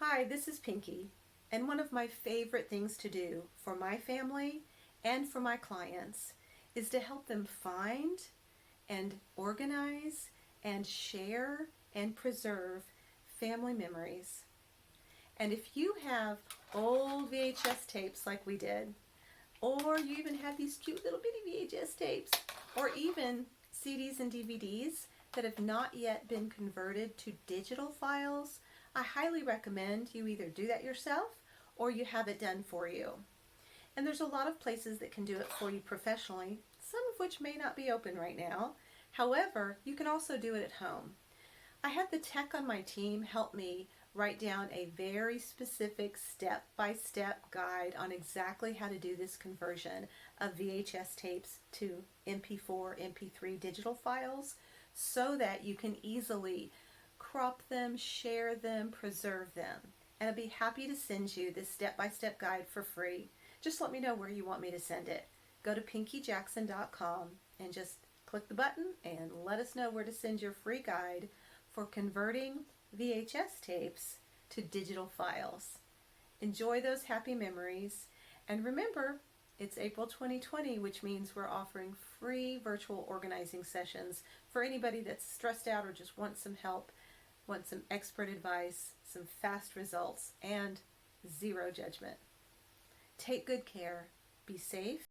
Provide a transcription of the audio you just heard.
Hi, this is Pinky, and one of my favorite things to do for my family and for my clients is to help them find and organize and share and preserve family memories. And if you have old VHS tapes like we did, or you even have these cute little bitty VHS tapes, or even CDs and DVDs that have not yet been converted to digital files, I highly recommend you either do that yourself or you have it done for you. And there's a lot of places that can do it for you professionally, some of which may not be open right now. However, you can also do it at home. I had the tech on my team help me write down a very specific step-by-step guide on exactly how to do this conversion of VHS tapes to MP4, MP3 digital files so that you can easily crop them, share them, preserve them. And I'd be happy to send you this step-by-step guide for free. Just let me know where you want me to send it. Go to pinkyjackson.com and just click the button and let us know where to send your free guide for converting VHS tapes to digital files. Enjoy those happy memories, and remember, it's April 2020, which means we're offering free virtual organizing sessions for anybody that's stressed out or just wants some help, wants some expert advice, some fast results, and zero judgment. Take good care, be safe,